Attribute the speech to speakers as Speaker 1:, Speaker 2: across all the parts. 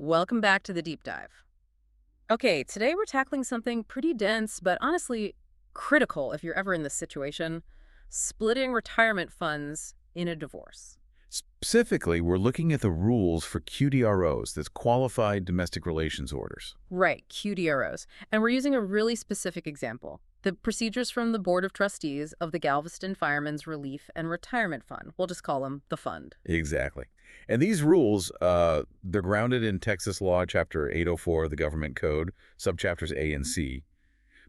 Speaker 1: Welcome back to the deep dive. Okay, today we're tackling something pretty dense, but honestly critical if you're ever in this situation: splitting retirement funds in a divorce.
Speaker 2: Specifically, we're looking at the rules for QDROs, that's Qualified Domestic Relations Orders.
Speaker 1: Right, QDROs. And we're using a really specific example: the procedures from the Board of Trustees of the Galveston Firemen's Relief and Retirement Fund. We'll just call them the fund.
Speaker 2: Exactly. And these rules, they're grounded in Texas law, Chapter 804 of the Government Code, subchapters A and C.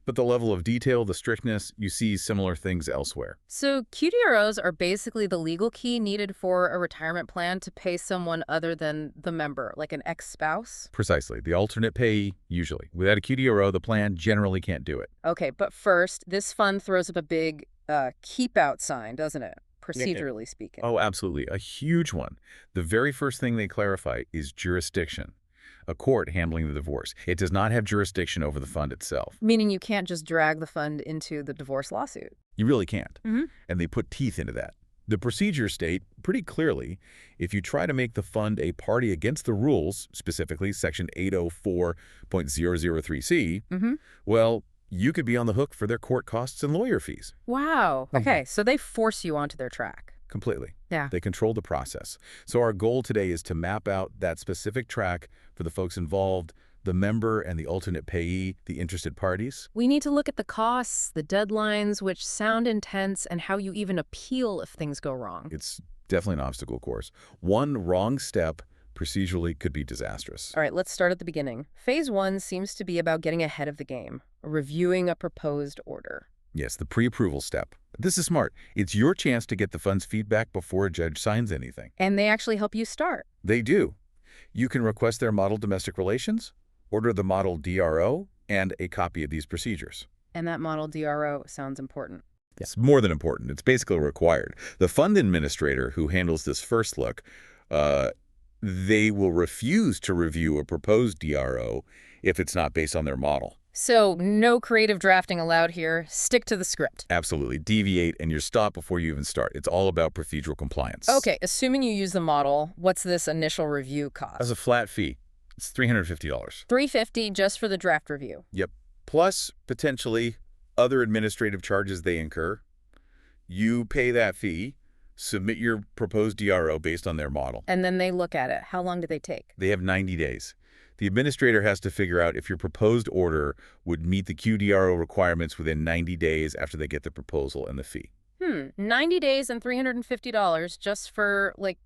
Speaker 2: But the level of detail, the strictness, you see similar things elsewhere.
Speaker 1: So QDROs are basically the legal key needed for a retirement plan to pay someone other than the member, like an ex-spouse?
Speaker 2: Precisely. The alternate payee, usually. Without a QDRO, the plan generally can't do it.
Speaker 1: Okay, but first, this fund throws up a big keep out sign, doesn't it?
Speaker 2: Yeah.
Speaker 1: Procedurally speaking.
Speaker 2: Oh, absolutely. A huge one. The very first thing they clarify is jurisdiction. A court handling the divorce. It does not have jurisdiction over the fund itself.
Speaker 1: Meaning you can't just drag the fund into the divorce lawsuit.
Speaker 2: You really can't.
Speaker 1: Mm-hmm.
Speaker 2: And they put teeth into that. The procedures state pretty clearly, if you try to make the fund a party against the rules, specifically Section 804.003C,
Speaker 1: Mm-hmm.
Speaker 2: well, you could be on the hook for their court costs and lawyer fees.
Speaker 1: Wow. Okay, so they force you onto their track.
Speaker 2: Completely.
Speaker 1: Yeah.
Speaker 2: They control the process. So our goal today is to map out that specific track for the folks involved, the member and the alternate payee, the interested parties.
Speaker 1: We need to look at the costs, the deadlines, which sound intense, and how you even appeal if things go wrong.
Speaker 2: It's definitely an obstacle course. One wrong step procedurally could be disastrous.
Speaker 1: All right, let's start at the beginning. Phase 1 seems to be about getting ahead of the game, reviewing a proposed order.
Speaker 2: Yes, the pre-approval step. This is smart. It's your chance to get the fund's feedback before a judge signs anything.
Speaker 1: And they actually help you start.
Speaker 2: They do. You can request their model domestic relations, order the model DRO, and a copy of these procedures.
Speaker 1: And that model DRO sounds important.
Speaker 2: It's more than important. It's basically required. The fund administrator who handles this first look, they will refuse to review a proposed DRO if it's not based on their model.
Speaker 1: So no creative drafting allowed here. Stick to the script.
Speaker 2: Absolutely. Deviate and you're stopped before you even start. It's all about procedural compliance.
Speaker 1: Okay, assuming you use the model, what's this initial review cost?
Speaker 2: As a flat fee, it's $350.
Speaker 1: $350 just for the draft review.
Speaker 2: Yep. Plus, potentially, other administrative charges they incur. You pay that fee, submit your proposed DRO based on their model.
Speaker 1: And then they look at it. How long do they take?
Speaker 2: They have 90 days. The administrator has to figure out if your proposed order would meet the QDRO requirements within 90 days after they get the proposal and the fee.
Speaker 1: 90 days and $350 just for, like,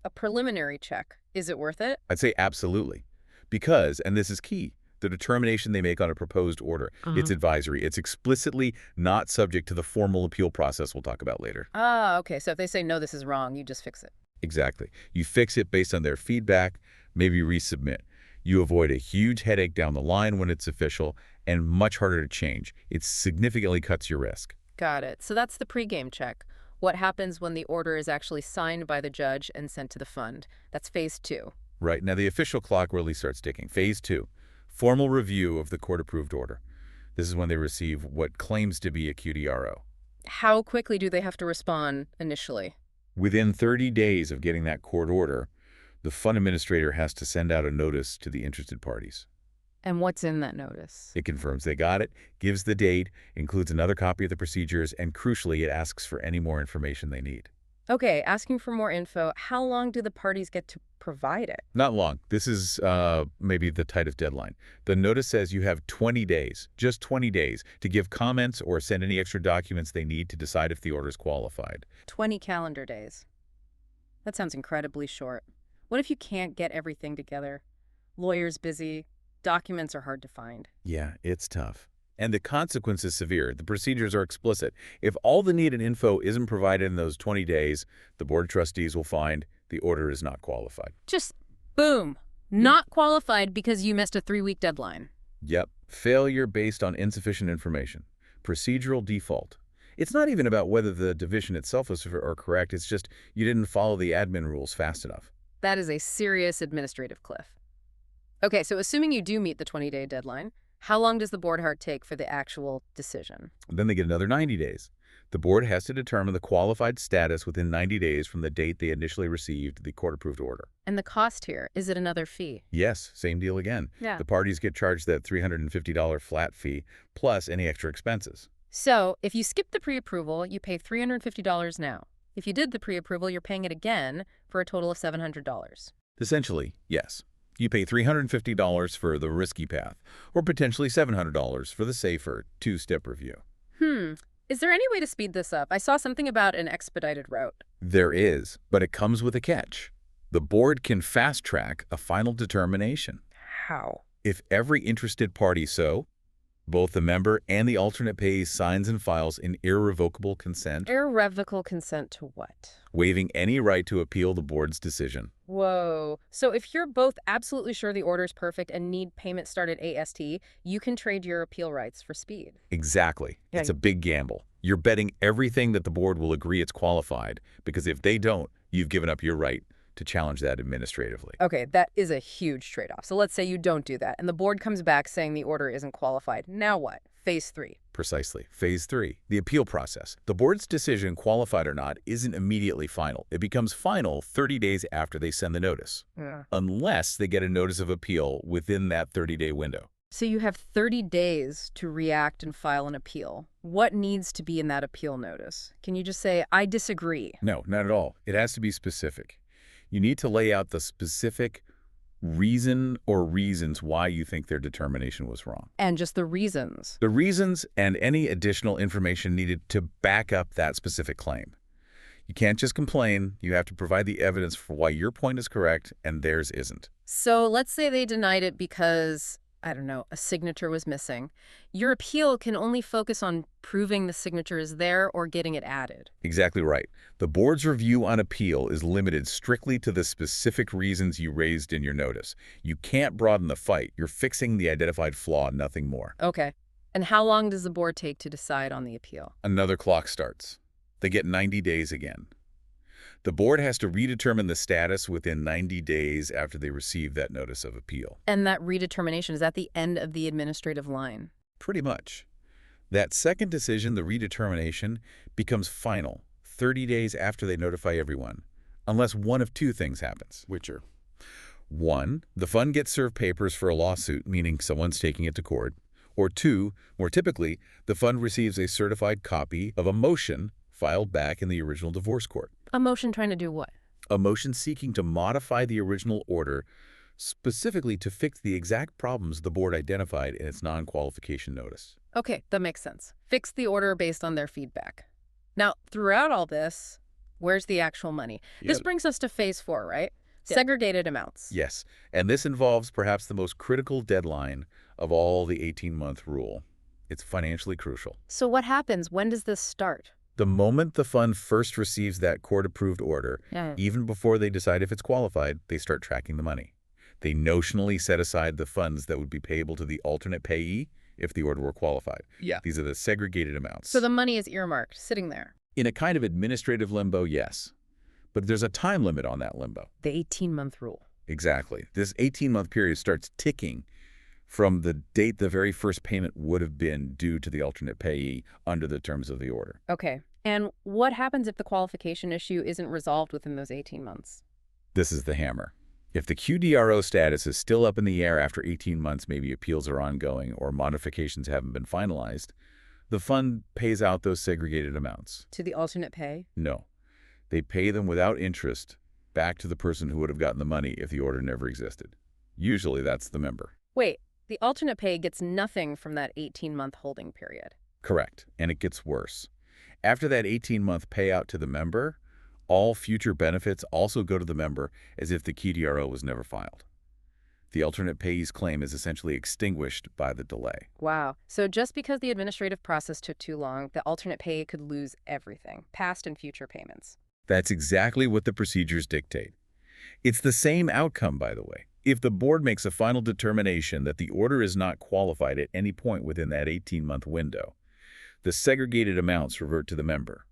Speaker 1: a preliminary check. Is it worth it?
Speaker 2: I'd say absolutely. Because, and this is key, the determination they make on a proposed order, it's advisory. It's explicitly not subject to the formal appeal process we'll talk about later.
Speaker 1: Ah, okay. So if they say, no, this is wrong, you just fix it.
Speaker 2: Exactly. You fix it based on their feedback, maybe resubmit. You avoid a huge headache down the line when it's official and much harder to change. It significantly cuts your risk.
Speaker 1: Got it. So that's the pregame check. What happens when the order is actually signed by the judge and sent to the fund? That's phase 2.
Speaker 2: Right. Now, the official clock really starts ticking. Phase 2, formal review of the court-approved order. This is when they receive what claims to be a QDRO.
Speaker 1: How quickly do they have to respond initially?
Speaker 2: Within 30 days of getting that court order, the fund administrator has to send out a notice to the interested parties.
Speaker 1: And what's in that notice?
Speaker 2: It confirms they got it, gives the date, includes another copy of the procedures, and crucially, it asks for any more information they need.
Speaker 1: Okay, asking for more info. How long do the parties get to provide it?
Speaker 2: Not long. This is maybe the tightest deadline. The notice says you have 20 days, just 20 days, to give comments or send any extra documents they need to decide if the order is qualified.
Speaker 1: 20 calendar days. That sounds incredibly short. What if you can't get everything together? Lawyers busy, documents are hard to find.
Speaker 2: Yeah, it's tough. And the consequence is severe. The procedures are explicit. If all the needed info isn't provided in those 20 days, the Board of Trustees will find the order is not qualified.
Speaker 1: Just boom. Not qualified because you missed a 3-week deadline.
Speaker 2: Yep. Failure based on insufficient information. Procedural default. It's not even about whether the division itself was correct. It's just you didn't follow the admin rules fast enough.
Speaker 1: That is a serious administrative cliff. Okay, so assuming you do meet the 20-day deadline, how long does the board take for the actual decision?
Speaker 2: Then they get another 90 days. The board has to determine the qualified status within 90 days from the date they initially received the court-approved order.
Speaker 1: And the cost here, is it another fee?
Speaker 2: Yes, same deal again.
Speaker 1: Yeah.
Speaker 2: The parties get charged that $350 flat fee plus any extra expenses.
Speaker 1: So, if you skip the pre-approval, you pay $350 now. If you did the pre-approval, you're paying it again for a total of $700.
Speaker 2: Essentially, yes. You pay $350 for the risky path, or potentially $700 for the safer two-step review.
Speaker 1: Is there any way to speed this up? I saw something about an expedited route.
Speaker 2: There is, but it comes with a catch. The board can fast-track a final determination.
Speaker 1: How?
Speaker 2: If every interested party both the member and the alternate payee signs and files an irrevocable consent,
Speaker 1: Irrevocable consent to what?
Speaker 2: waiving any right to appeal the board's decision.
Speaker 1: Whoa. So if you're both absolutely sure the order's perfect and need payment started AST, you can trade your appeal rights for speed.
Speaker 2: Exactly.
Speaker 1: Yeah.
Speaker 2: It's a big gamble. You're betting everything that the board will agree it's qualified, because if they don't, you've given up your right to challenge that administratively.
Speaker 1: Okay, that is a huge trade-off. So let's say you don't do that, and the board comes back saying the order isn't qualified. Now what? Phase 3.
Speaker 2: Precisely. Phase 3, the appeal process. The board's decision, qualified or not, isn't immediately final. It becomes final 30 days after they send the notice, unless they get a notice of appeal within that 30-day window.
Speaker 1: So you have 30 days to react and file an appeal. What needs to be in that appeal notice? Can you just say, I disagree?
Speaker 2: No, not at all. It has to be specific. You need to lay out the specific reason or reasons why you think their determination was wrong.
Speaker 1: And just the reasons.
Speaker 2: The reasons and any additional information needed to back up that specific claim. You can't just complain. You have to provide the evidence for why your point is correct and theirs isn't.
Speaker 1: So let's say they denied it because, I don't know, a signature was missing. Your appeal can only focus on proving the signature is there or getting it added.
Speaker 2: Exactly right. The board's review on appeal is limited strictly to the specific reasons you raised in your notice. You can't broaden the fight. You're fixing the identified flaw, nothing more.
Speaker 1: Okay. And how long does the board take to decide on the appeal?
Speaker 2: Another clock starts. They get 90 days again. The board has to redetermine the status within 90 days after they receive that notice of appeal.
Speaker 1: And that redetermination is at the end of the administrative line.
Speaker 2: Pretty much. That second decision, the redetermination, becomes final 30 days after they notify everyone, unless one of two things happens. Which are: 1, the fund gets served papers for a lawsuit, meaning someone's taking it to court. Or 2, more typically, the fund receives a certified copy of a motion filed back in the original divorce court.
Speaker 1: A motion trying to do what?
Speaker 2: A motion seeking to modify the original order, specifically to fix the exact problems the board identified in its non-qualification notice.
Speaker 1: Okay, that makes sense. Fix the order based on their feedback. Now, throughout all this, where's the actual money? This brings us to phase 4, right? Segregated amounts.
Speaker 2: Yes, and this involves perhaps the most critical deadline of all the 18-month rule. It's financially crucial.
Speaker 1: So what happens? When does this start?
Speaker 2: The moment the fund first receives that court-approved order, even before they decide if it's qualified, they start tracking the money. They notionally set aside the funds that would be payable to the alternate payee if the order were qualified. These are the segregated amounts.
Speaker 1: So the money is earmarked, sitting there.
Speaker 2: In a kind of administrative limbo, yes. But there's a time limit on that limbo.
Speaker 1: The 18-month rule.
Speaker 2: Exactly. This 18-month period starts ticking from the date the very first payment would have been due to the alternate payee under the terms of the order.
Speaker 1: Okay. And what happens if the qualification issue isn't resolved within those 18 months?
Speaker 2: This is the hammer. If the QDRO status is still up in the air after 18 months, maybe appeals are ongoing or modifications haven't been finalized, the fund pays out those segregated amounts.
Speaker 1: To the alternate pay?
Speaker 2: No. They pay them without interest back to the person who would have gotten the money if the order never existed. Usually that's the member.
Speaker 1: Wait, the alternate pay gets nothing from that 18-month holding period.
Speaker 2: Correct. And it gets worse. After that 18-month payout to the member, all future benefits also go to the member as if the QDRO was never filed. The alternate payee's claim is essentially extinguished by the delay.
Speaker 1: Wow. So just because the administrative process took too long, the alternate payee could lose everything, past and future payments.
Speaker 2: That's exactly what the procedures dictate. It's the same outcome, by the way. If the board makes a final determination that the order is not qualified at any point within that 18-month window, the segregated amounts revert to the member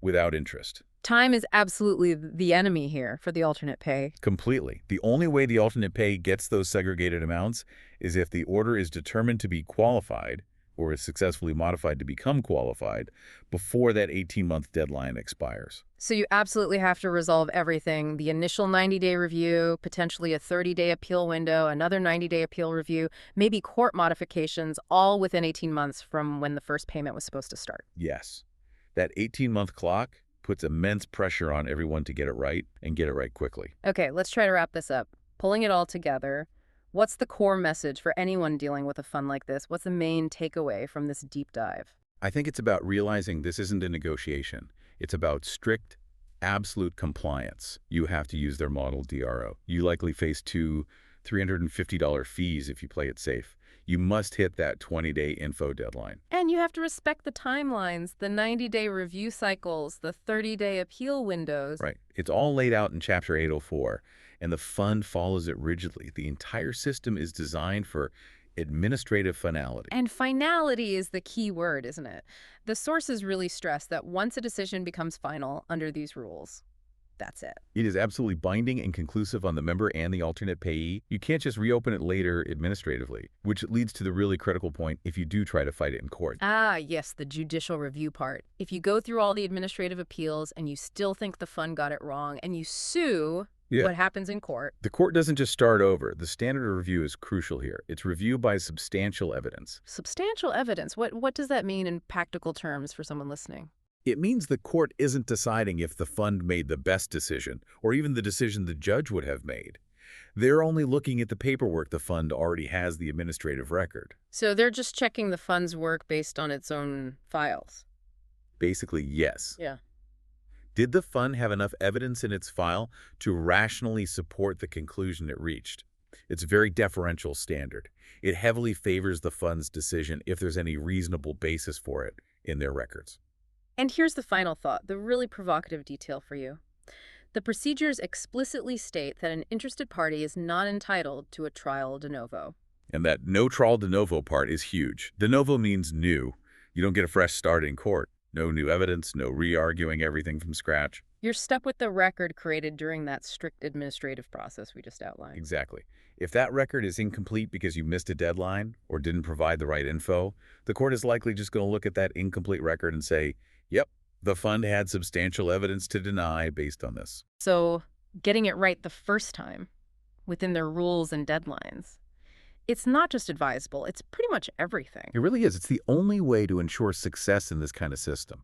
Speaker 2: without interest.
Speaker 1: Time is absolutely the enemy here for the alternate pay.
Speaker 2: Completely. The only way the alternate pay gets those segregated amounts is if the order is determined to be qualified or is successfully modified to become qualified before that 18-month deadline expires.
Speaker 1: So you absolutely have to resolve everything. The initial 90-day review, potentially a 30-day appeal window, another 90-day appeal review, maybe court modifications, all within 18 months from when the first payment was supposed to start.
Speaker 2: Yes, that 18-month clock puts immense pressure on everyone to get it right and get it right quickly.
Speaker 1: Okay, let's try to wrap this up. Pulling it all together, what's the core message for anyone dealing with a fund like this? What's the main takeaway from this deep dive?
Speaker 2: I think it's about realizing this isn't a negotiation. It's about strict, absolute compliance. You have to use their model DRO. You likely face two $350 fees if you play it safe. You must hit that 20-day info deadline.
Speaker 1: And you have to respect the timelines, the 90-day review cycles, the 30-day appeal windows.
Speaker 2: Right. It's all laid out in Chapter 804, and the fund follows it rigidly. The entire system is designed for administrative finality.
Speaker 1: And finality is the key word, isn't it? The sources really stress that once a decision becomes final under these rules, that's it.
Speaker 2: It is absolutely binding and conclusive on the member and the alternate payee. You can't just reopen it later administratively, which leads to the really critical point if you do try to fight it in court.
Speaker 1: Ah, yes, the judicial review part. If you go through all the administrative appeals and you still think the fund got it wrong and you sue, what happens in court?
Speaker 2: The court doesn't just start over. The standard of review is crucial here. It's review by substantial evidence.
Speaker 1: Substantial evidence. What does that mean in practical terms for someone listening?
Speaker 2: It means the court isn't deciding if the fund made the best decision or even the decision the judge would have made. They're only looking at the paperwork the fund already has the administrative record.
Speaker 1: So they're just checking the fund's work based on its own files.
Speaker 2: Basically, yes.
Speaker 1: Yeah.
Speaker 2: Did the fund have enough evidence in its file to rationally support the conclusion it reached? It's a very deferential standard. It heavily favors the fund's decision if there's any reasonable basis for it in their records.
Speaker 1: And here's the final thought, the really provocative detail for you. The procedures explicitly state that an interested party is not entitled to a trial de novo.
Speaker 2: And that no trial de novo part is huge. De novo means new. You don't get a fresh start in court. No new evidence, no re-arguing everything from scratch.
Speaker 1: You're stuck with the record created during that strict administrative process we just outlined.
Speaker 2: Exactly. If that record is incomplete because you missed a deadline or didn't provide the right info, the court is likely just going to look at that incomplete record and say, yep, the fund had substantial evidence to deny based on this.
Speaker 1: So getting it right the first time, within their rules and deadlines, it's not just advisable, it's pretty much everything.
Speaker 2: It really is. It's the only way to ensure success in this kind of system.